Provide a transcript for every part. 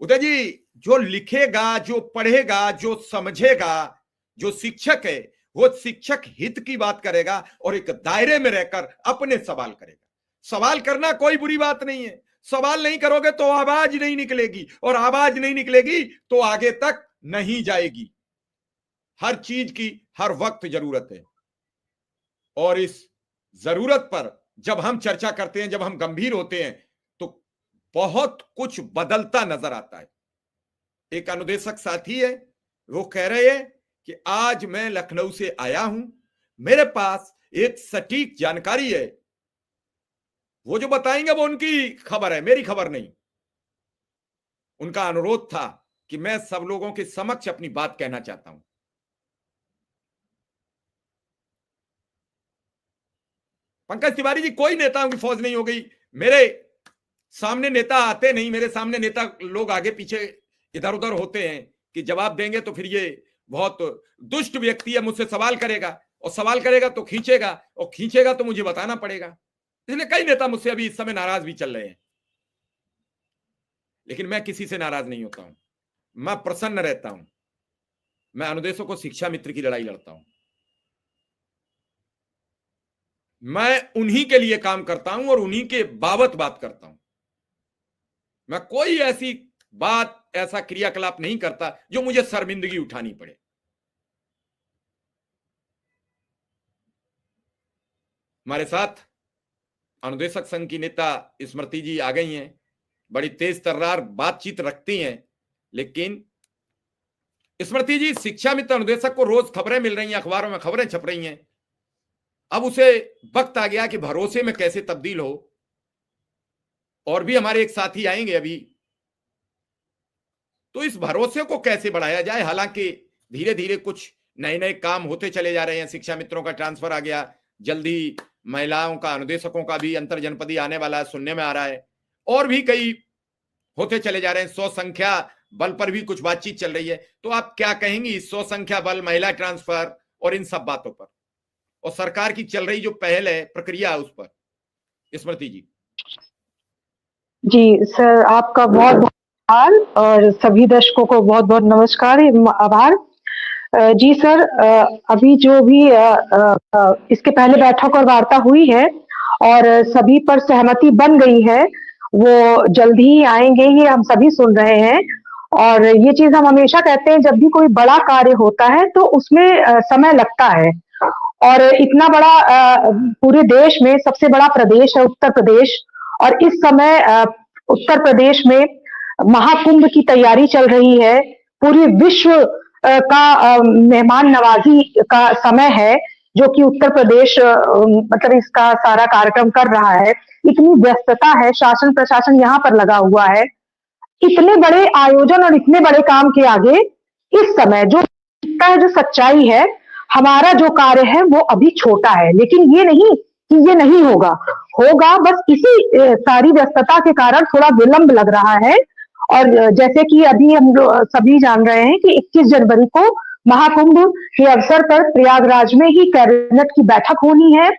उदय जी, जो लिखेगा, जो पढ़ेगा, जो समझेगा, जो शिक्षक है, वो शिक्षक हित की बात करेगा और एक दायरे में रहकर अपने सवाल करेगा। सवाल करना कोई बुरी बात नहीं है। सवाल नहीं करोगे तो आवाज नहीं निकलेगी, और आवाज नहीं निकलेगी तो आगे तक नहीं जाएगी। हर चीज की हर वक्त जरूरत है, और इस जरूरत पर जब हम चर्चा करते हैं, जब हम गंभीर होते हैं, तो बहुत कुछ बदलता नजर आता है। एक अनुदेशक साथी है, वो कह रहे हैं कि आज मैं लखनऊ से आया हूं, मेरे पास एक सटीक जानकारी है, वो जो बताएंगे वो उनकी खबर है, मेरी खबर नहीं। उनका अनुरोध था कि मैं सब लोगों के समक्ष अपनी बात कहना चाहता हूं। पंकज तिवारी जी, कोई नेताओं की फौज नहीं हो गई। मेरे सामने नेता आते नहीं, मेरे सामने नेता लोग आगे पीछे इधर उधर होते हैं कि जवाब देंगे तो फिर ये बहुत दुष्ट व्यक्ति है, मुझसे सवाल करेगा, और सवाल करेगा तो खींचेगा, और खींचेगा तो मुझे बताना पड़ेगा। इसलिए कई नेता मुझसे अभी इस समय नाराज भी चल रहे हैं, लेकिन मैं किसी से नाराज नहीं होता हूं, मैं प्रसन्न रहता हूं। मैं अनुदेशों को शिक्षा मित्र की लड़ाई लड़ता हूं, मैं उन्हीं के लिए काम करता हूं और उन्हीं के बाबत बात करता हूं। मैं कोई ऐसी बात, ऐसा क्रियाकलाप नहीं करता जो मुझे शर्मिंदगी उठानी पड़े। हमारे साथ अनुदेशक संघ की नेता स्मृति जी आ गई हैं, बड़ी तेज तर्रार बातचीत रखती हैं, लेकिन स्मृति जी, शिक्षा मित्र अनुदेशक को रोज खबरें मिल रही हैं, अखबारों में खबरें छप रही हैं। अब उसे वक्त आ गया कि भरोसे में कैसे तब्दील हो। और भी हमारे एक साथी आएंगे अभी, तो इस भरोसे को कैसे बढ़ाया जाए। हालांकि धीरे धीरे कुछ नए नए काम होते चले जा रहे हैं, शिक्षा मित्रों का ट्रांसफर आ गया, जल्दी महिलाओं का, अनुदेशकों का भी अंतर जनपदी आने वाला है, सुनने में आ रहा है, और भी कई होते चले जा रहे हैं। 100 संख्या बल पर भी कुछ बातचीत चल रही है। तो आप क्या कहेंगी इस 100 संख्या बल, महिला ट्रांसफर और इन सब बातों पर, और सरकार की चल रही जो पहल है, प्रक्रिया है, उस पर स्मृति जी? जी सर, आपका बहुत बहुत आभार, और सभी दर्शकों को बहुत बहुत नमस्कार, आभार। जी सर, अभी जो भी इसके पहले बैठक और वार्ता हुई है और सभी पर सहमति बन गई है, वो जल्द ही आएंगे, ये हम सभी सुन रहे हैं। और ये चीज हम हमेशा कहते हैं, जब भी कोई बड़ा कार्य होता है तो उसमें समय लगता है। और इतना बड़ा पूरे देश में सबसे बड़ा प्रदेश है उत्तर प्रदेश, और इस समय उत्तर प्रदेश में महाकुंभ की तैयारी चल रही है। पूरी विश्व का मेहमान नवाजी का समय है, जो कि उत्तर प्रदेश मतलब इसका सारा कार्यक्रम कर रहा है। इतनी व्यस्तता है, शासन प्रशासन यहाँ पर लगा हुआ है। इतने बड़े आयोजन और इतने बड़े काम के आगे इस समय जो सच्चाई है, हमारा जो कार्य है वो अभी छोटा है। लेकिन ये नहीं कि ये नहीं होगा, होगा, बस इसी सारी व्यस्तता के कारण थोड़ा विलंब लग रहा है। और जैसे कि अभी हम सभी जान रहे हैं कि 21 जनवरी को महाकुंभ के अवसर पर प्रयागराज में ही कैबिनेट की बैठक होनी है,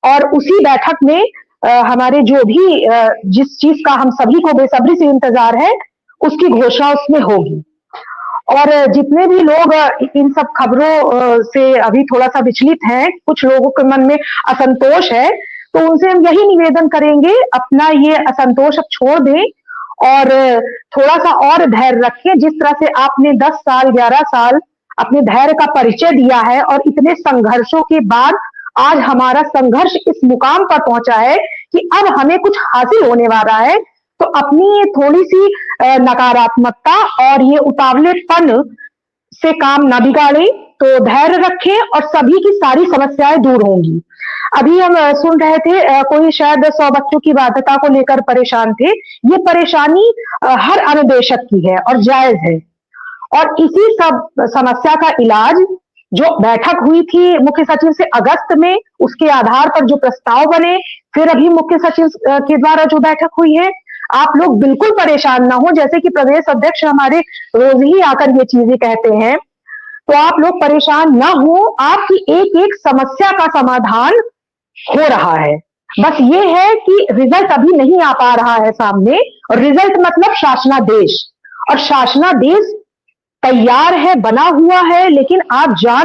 और उसी बैठक में हमारे जो भी जिस चीज का हम सभी को बेसब्री से इंतजार है, उसकी घोषणा उसमें होगी। और जितने भी लोग इन सब खबरों से अभी थोड़ा सा विचलित हैं, कुछ लोगों के मन में असंतोष है, तो उनसे हम यही निवेदन करेंगे, अपना ये असंतोष अब छोड़ दें और थोड़ा सा और धैर्य रखें। जिस तरह से आपने 10 साल 11 साल अपने धैर्य का परिचय दिया है, और इतने संघर्षों के बाद आज हमारा संघर्ष इस मुकाम पर पहुंचा है कि अब हमें कुछ हासिल होने वाला है, तो अपनी ये थोड़ी सी नकारात्मकता और ये उतावलेपन से काम ना बिगाड़े, तो धैर्य रखें और सभी की सारी समस्याएं दूर होंगी। अभी हम सुन रहे थे, कोई शायद 100 बच्चों की बाध्यता को लेकर परेशान थे। ये परेशानी हर अनुदेशक की है और जायज है, और इसी सब समस्या का इलाज जो बैठक हुई थी मुख्य सचिव से अगस्त में, उसके आधार पर जो प्रस्ताव बने, फिर अभी मुख्य सचिव के द्वारा जो बैठक हुई है, आप लोग बिल्कुल परेशान ना हो। जैसे कि प्रदेश अध्यक्ष हमारे रोज ही आकर ये चीजें कहते हैं, तो आप लोग परेशान ना हो, आपकी एक एक समस्या का समाधान हो रहा है। बस ये है कि रिजल्ट अभी नहीं आ पा रहा है सामने, और रिजल्ट मतलब शासनादेश, और शासनादेश तैयार है, बना हुआ है, लेकिन आप जान